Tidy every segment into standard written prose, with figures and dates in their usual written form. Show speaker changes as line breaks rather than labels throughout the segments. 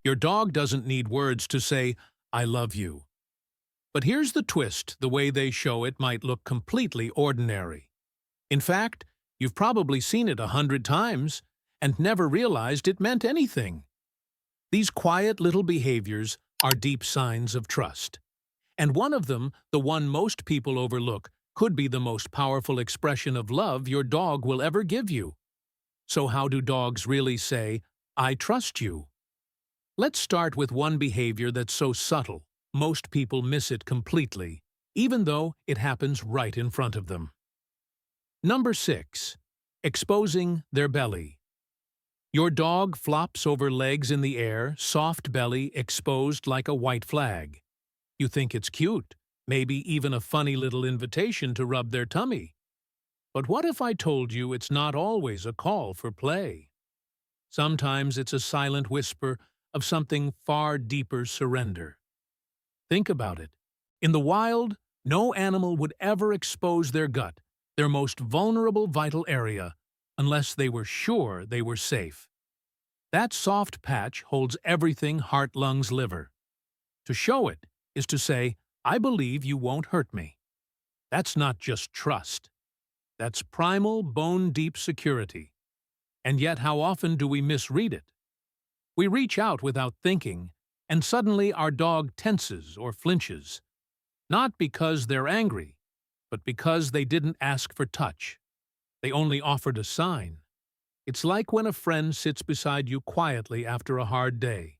Your dog doesn't need words to say, "I love you." But here's the twist: the way they show it might look completely ordinary. In fact, you've probably seen it 100 times and never realized it meant anything. These quiet little behaviors are deep signs of trust. And one of them, the one most people overlook, could be the most powerful expression of love your dog will ever give you. So how do dogs really say, "I trust you"? Let's start with one behavior that's so subtle, most people miss it completely, even though it happens right in front of them. Number 6. Exposing their belly. Your dog flops over legs in the air, soft belly exposed like a white flag. You think it's cute, maybe even a funny little invitation to rub their tummy. But what if I told you it's not always a call for play? Sometimes it's a silent whisper of something far deeper: surrender. Think about it. In the wild, no animal would ever expose their gut, their most vulnerable vital area, unless they were sure they were safe. That soft patch holds everything: heart, lungs, liver. To show it is to say, "I believe you won't hurt me." That's not just trust. That's primal, bone-deep security. And yet how often do we misread it? We reach out without thinking, and suddenly our dog tenses or flinches. Not because they're angry, but because they didn't ask for touch. They only offered a sign. It's like when a friend sits beside you quietly after a hard day.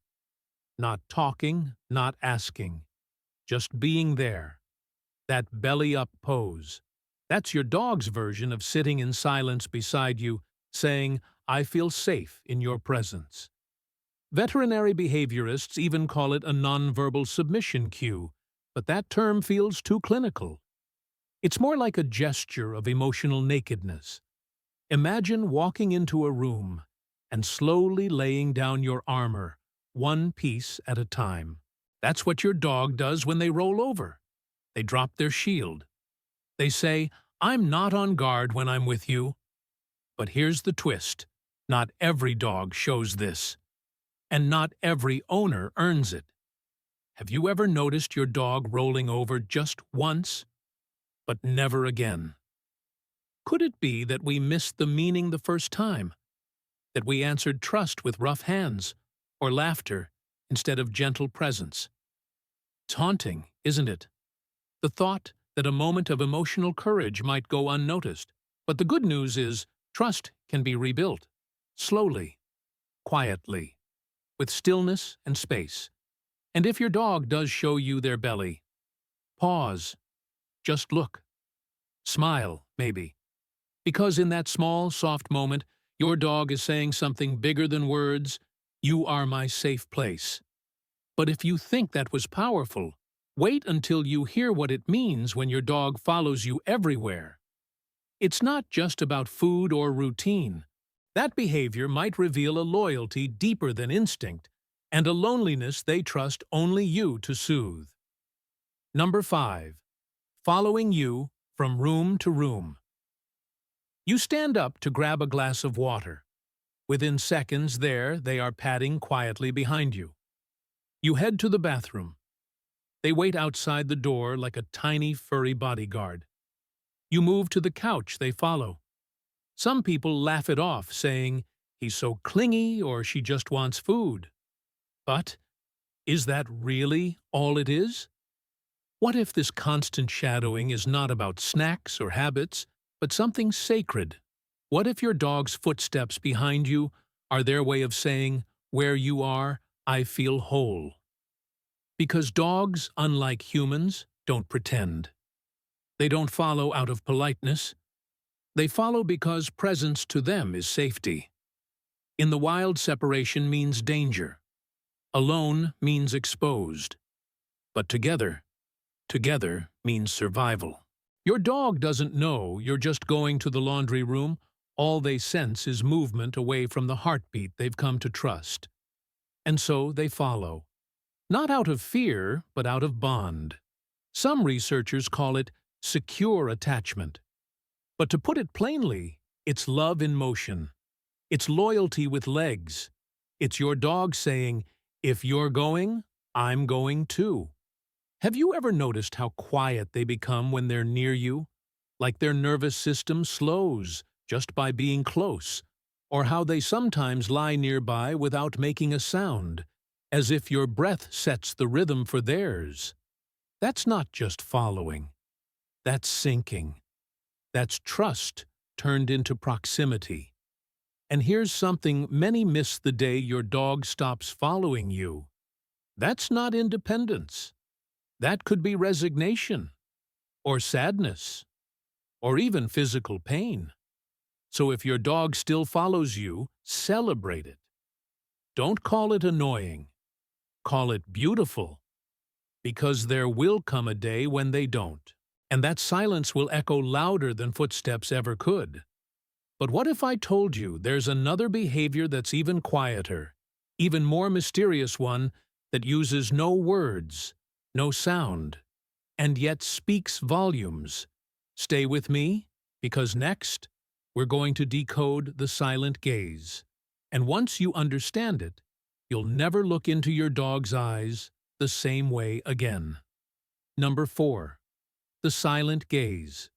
Not talking, not asking, just being there. That belly-up pose. That's your dog's version of sitting in silence beside you, saying, "I feel safe in your presence." Veterinary behaviorists even call it a nonverbal submission cue, but that term feels too clinical. It's more like a gesture of emotional nakedness. Imagine walking into a room and slowly laying down your armor, one piece at a time. That's what your dog does when they roll over. They drop their shield. They say, "I'm not on guard when I'm with you." But here's the twist. Not every dog shows this. And not every owner earns it. Have you ever noticed your dog rolling over just once, but never again? Could it be that we missed the meaning the first time? That we answered trust with rough hands or laughter instead of gentle presence? It's haunting, isn't it? The thought that a moment of emotional courage might go unnoticed. But the good news is, trust can be rebuilt. Slowly, quietly, with stillness and space. And if your dog does show you their belly, pause. Just look. Smile, maybe. Because in that small, soft moment, your dog is saying something bigger than words: "You are my safe place." But if you think that was powerful, wait until you hear what it means when your dog follows you everywhere. It's not just about food or routine. That behavior might reveal a loyalty deeper than instinct, and a loneliness they trust only you to soothe. Number 5. Following you from room to room. You stand up to grab a glass of water. Within seconds there, they are padding quietly behind you. You head to the bathroom. They wait outside the door like a tiny, furry bodyguard. You move to the couch, they follow. Some people laugh it off, saying, "He's so clingy," or "She just wants food." But is that really all it is? What if this constant shadowing is not about snacks or habits, but something sacred? What if your dog's footsteps behind you are their way of saying, "Where you are, I feel whole"? Because dogs, unlike humans, don't pretend. They don't follow out of politeness. They follow because presence to them is safety. In the wild, separation means danger. Alone means exposed. But together means survival. Your dog doesn't know you're just going to the laundry room. All they sense is movement away from the heartbeat they've come to trust. And so they follow. Not out of fear, but out of bond. Some researchers call it secure attachment. But to put it plainly, it's love in motion. It's loyalty with legs. It's your dog saying, If you're going, I'm going too. Have you ever noticed how quiet they become when they're near you? Like their nervous system slows just by being close, or how they sometimes lie nearby without making a sound, as if your breath sets the rhythm for theirs. That's not just following. That's syncing. That's trust turned into proximity. And here's something many miss the day your dog stops following you. That's not independence. That could be resignation, or sadness, or even physical pain. So if your dog still follows you, celebrate it. Don't call it annoying. Call it beautiful. Because there will come a day when they don't. And that silence will echo louder than footsteps ever could. But what if I told you there's another behavior that's even quieter, even more mysterious one that uses no words, no sound, and yet speaks volumes? Stay with me, because next, we're going to decode the silent gaze. And once you understand it, you'll never look into your dog's eyes the same way again. Number 4. The silent gaze.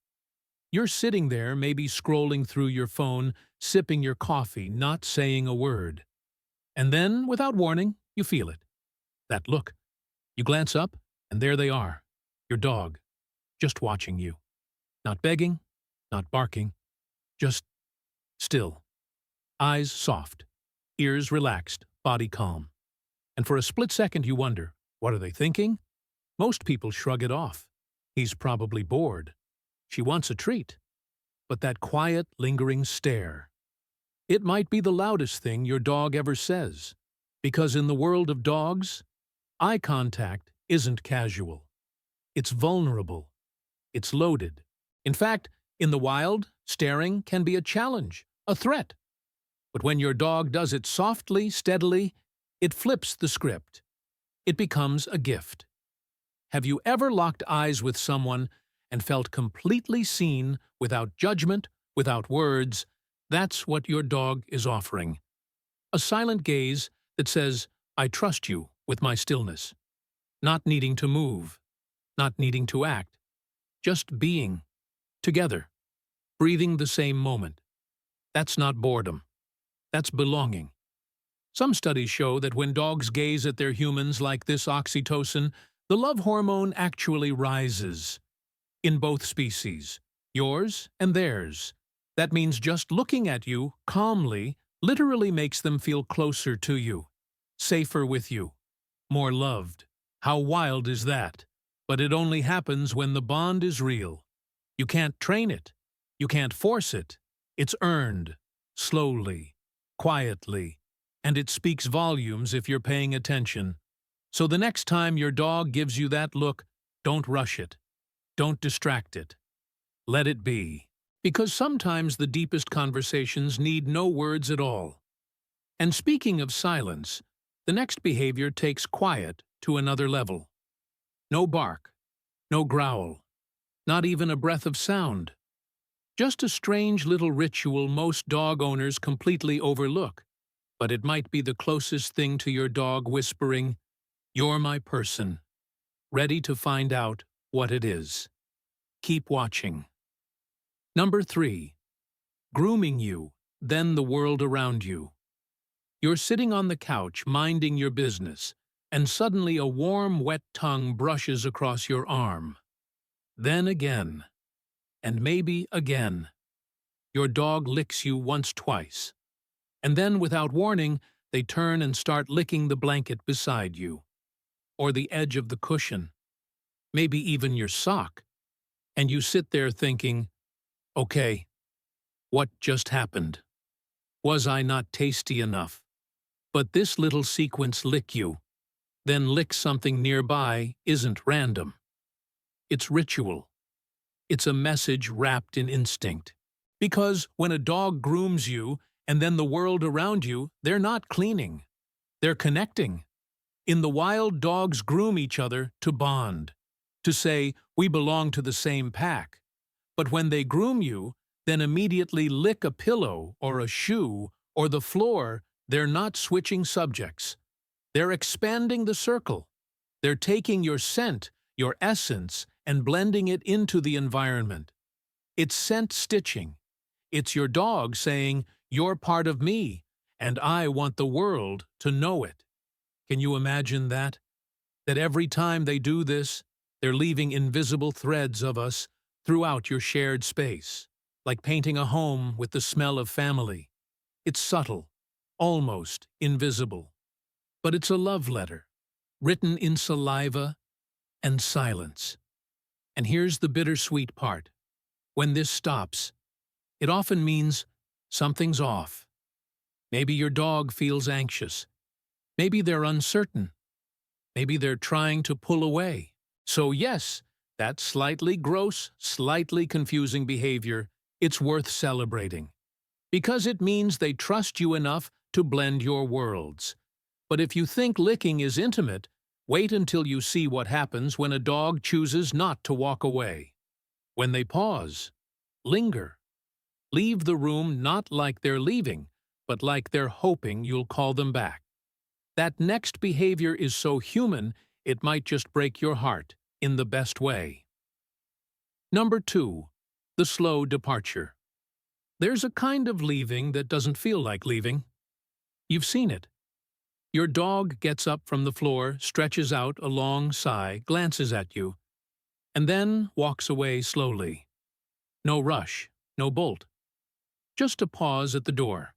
You're sitting there, maybe scrolling through your phone, sipping your coffee, not saying a word. And then, without warning, you feel it. That look. You glance up, and there they are. Your dog. Just watching you. Not begging, not barking. Just still. Eyes soft. Ears relaxed, body calm. And for a split second you wonder, what are they thinking? Most people shrug it off. He's probably bored. She wants a treat. But that quiet, lingering stare. It might be the loudest thing your dog ever says. Because in the world of dogs, eye contact isn't casual. It's vulnerable. It's loaded. In fact, in the wild, staring can be a challenge, a threat. But when your dog does it softly, steadily, it flips the script. It becomes a gift. Have you ever locked eyes with someone and felt completely seen, without judgment, without words? That's what your dog is offering. A silent gaze that says, I trust you with my stillness. Not needing to move, not needing to act, just being, together, breathing the same moment. That's not boredom. That's belonging. Some studies show that when dogs gaze at their humans like this oxytocin, the love hormone actually rises. In both species, yours and theirs. That means just looking at you calmly literally makes them feel closer to you, safer with you, more loved. How wild is that? But it only happens when the bond is real. You can't train it. You can't force it. It's earned, slowly, quietly, and it speaks volumes if you're paying attention. So the next time your dog gives you that look, don't rush it. Don't distract it. Let it be. Because sometimes the deepest conversations need no words at all. And speaking of silence, the next behavior takes quiet to another level. No bark, no growl, not even a breath of sound. Just a strange little ritual most dog owners completely overlook. But it might be the closest thing to your dog whispering, "You're my person." Ready to find out what it is. Keep watching. Number 3. Grooming you, then the world around you. You're sitting on the couch minding your business, and suddenly a warm, wet tongue brushes across your arm. Then again, and maybe again. Your dog licks you once, twice. And then, without warning, they turn and start licking the blanket beside you, or the edge of the cushion, maybe even your sock. And you sit there thinking, okay, what just happened? Was I not tasty enough? But this little sequence lick you, then lick something nearby isn't random. It's ritual. It's a message wrapped in instinct. Because when a dog grooms you and then the world around you, they're not cleaning. They're connecting. In the wild, dogs groom each other to bond, to say, we belong to the same pack. But when they groom you, then immediately lick a pillow or a shoe or the floor, they're not switching subjects. They're expanding the circle. They're taking your scent, your essence, and blending it into the environment. It's scent stitching. It's your dog saying, "You're part of me, and I want the world to know it." Can you imagine that? That every time they do this, they're leaving invisible threads of us throughout your shared space, like painting a home with the smell of family. It's subtle, almost invisible. But it's a love letter, written in saliva and silence. And here's the bittersweet part. When this stops, it often means something's off. Maybe your dog feels anxious. Maybe they're uncertain. Maybe they're trying to pull away. So yes, that slightly gross, slightly confusing behavior, it's worth celebrating. Because it means they trust you enough to blend your worlds. But if you think licking is intimate, wait until you see what happens when a dog chooses not to walk away. When they pause, linger. Leave the room not like they're leaving, but like they're hoping you'll call them back. That next behavior is so human, it might just break your heart in the best way. Number 2, the slow departure. There's a kind of leaving that doesn't feel like leaving. You've seen it. Your dog gets up from the floor, stretches out a long sigh, glances at you, and then walks away slowly. No rush, no bolt. Just a pause at the door.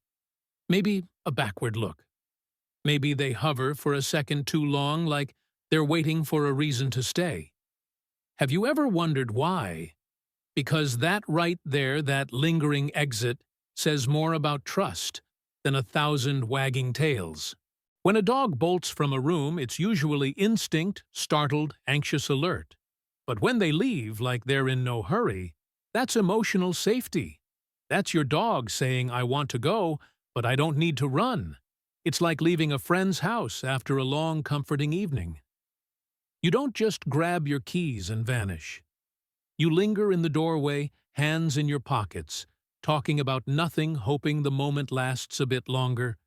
Maybe a backward look. Maybe they hover for a second too long, like they're waiting for a reason to stay. Have you ever wondered why? Because that right there, that lingering exit, says more about trust than 1,000 wagging tails. When a dog bolts from a room, it's usually instinct, startled, anxious alert. But when they leave like they're in no hurry, that's emotional safety. That's your dog saying, "I want to go, but I don't need to run." It's like leaving a friend's house after a long, comforting evening. You don't just grab your keys and vanish. You linger in the doorway, hands in your pockets, talking about nothing, hoping the moment lasts a bit longer.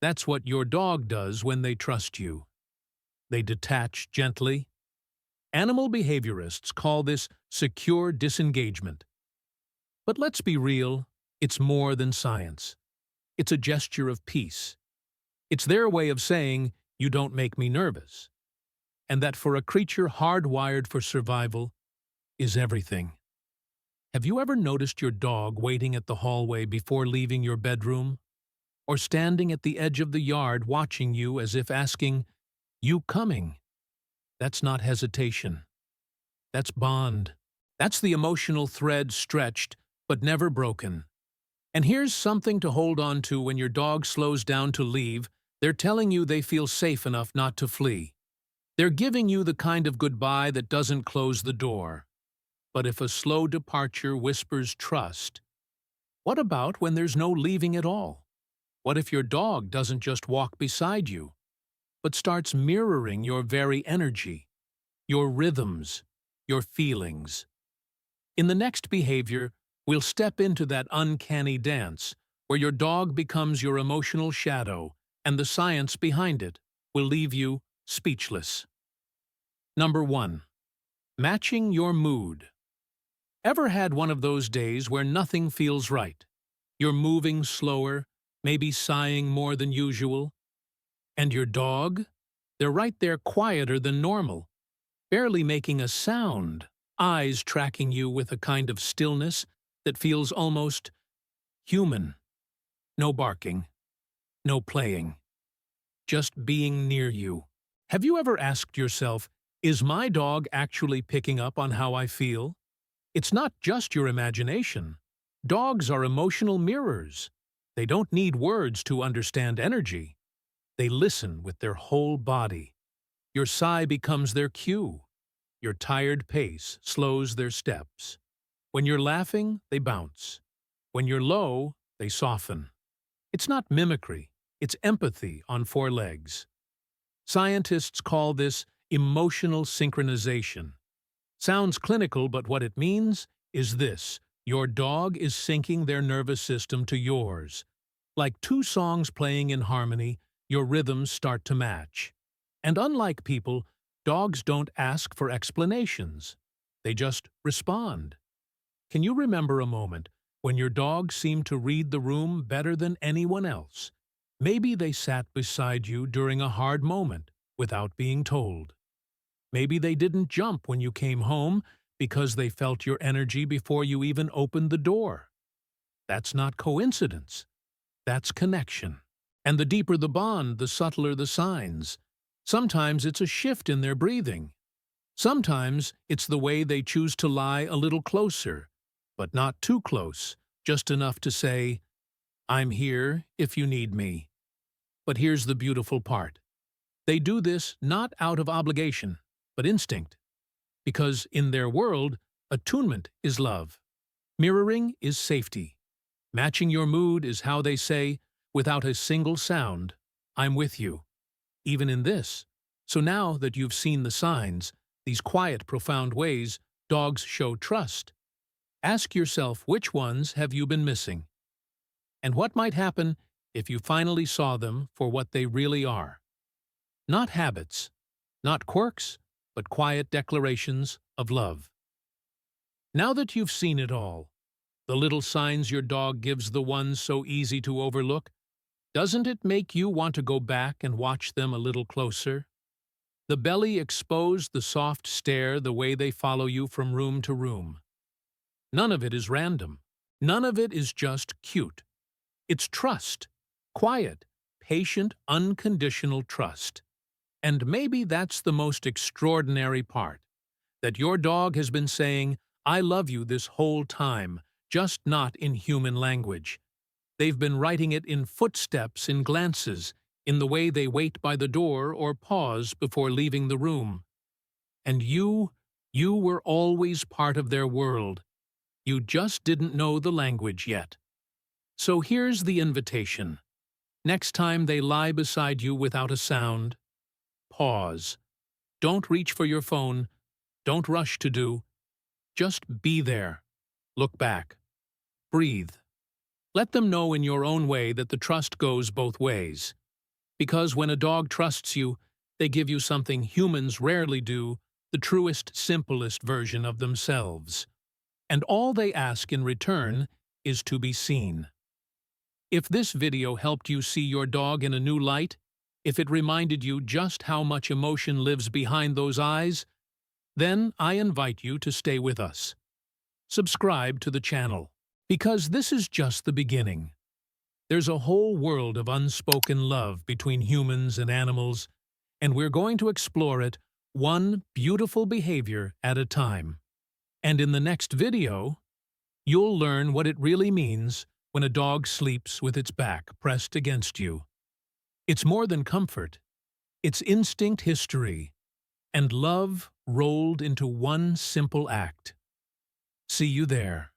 That's what your dog does when they trust you. They detach gently. Animal behaviorists call this secure disengagement. But let's be real, it's more than science. It's a gesture of peace. It's their way of saying, "You don't make me nervous." And that for a creature hardwired for survival is everything. Have you ever noticed your dog waiting at the hallway before leaving your bedroom? Or standing at the edge of the yard watching you as if asking, "You coming?" That's not hesitation. That's bond. That's the emotional thread stretched but never broken. And here's something to hold on to when your dog slows down to leave. They're telling you they feel safe enough not to flee. They're giving you the kind of goodbye that doesn't close the door. But if a slow departure whispers trust, what about when there's no leaving at all? What if your dog doesn't just walk beside you, but starts mirroring your very energy, your rhythms, your feelings? In the next behavior, we'll step into that uncanny dance where your dog becomes your emotional shadow and the science behind it will leave you speechless. Number 1. Matching your mood. Ever had one of those days where nothing feels right? You're moving slower, maybe sighing more than usual. And your dog? They're right there quieter than normal, barely making a sound, eyes tracking you with a kind of stillness that feels almost human. No barking, no playing, just being near you. Have you ever asked yourself, is my dog actually picking up on how I feel? It's not just your imagination. Dogs are emotional mirrors. They don't need words to understand energy. They listen with their whole body. Your sigh becomes their cue. Your tired pace slows their steps. When you're laughing, they bounce. When you're low, they soften. It's not mimicry, it's empathy on 4 legs. Scientists call this emotional synchronization. Sounds clinical, but what it means is this: your dog is syncing their nervous system to yours. Like 2 songs playing in harmony, your rhythms start to match. And unlike people, dogs don't ask for explanations. They just respond. Can you remember a moment when your dog seemed to read the room better than anyone else? Maybe they sat beside you during a hard moment without being told. Maybe they didn't jump when you came home because they felt your energy before you even opened the door. That's not coincidence. That's connection. And the deeper the bond, the subtler the signs. Sometimes it's a shift in their breathing. Sometimes it's the way they choose to lie a little closer, but not too close, just enough to say, "I'm here if you need me." But here's the beautiful part. They do this not out of obligation, but instinct. Because in their world, attunement is love. Mirroring is safety. Matching your mood is how they say, without a single sound, "I'm with you," even in this. So now that you've seen the signs, these quiet, profound ways dogs show trust, ask yourself, which ones have you been missing? And what might happen if you finally saw them for what they really are? Not habits, not quirks, but quiet declarations of love. Now that you've seen it all, the little signs your dog gives, the ones so easy to overlook, doesn't it make you want to go back and watch them a little closer? The belly exposed, the soft stare, the way they follow you from room to room. None of it is random. None of it is just cute. It's trust. Quiet, patient, unconditional trust. And maybe that's the most extraordinary part, that your dog has been saying, "I love you" this whole time, just not in human language. They've been writing it in footsteps, in glances, in the way they wait by the door or pause before leaving the room. And you were always part of their world. You just didn't know the language yet. So here's the invitation. Next time they lie beside you without a sound, pause. Don't reach for your phone. Don't rush to do. Just be there. Look back. Breathe. Let them know in your own way that the trust goes both ways. Because when a dog trusts you, they give you something humans rarely do, the truest, simplest version of themselves. And all they ask in return is to be seen. If this video helped you see your dog in a new light, if it reminded you just how much emotion lives behind those eyes, then I invite you to stay with us. Subscribe to the channel, because this is just the beginning. There's a whole world of unspoken love between humans and animals, and we're going to explore it one beautiful behavior at a time. And in the next video, you'll learn what it really means when a dog sleeps with its back pressed against you. It's more than comfort. It's instinct, history, and love rolled into one simple act. See you there.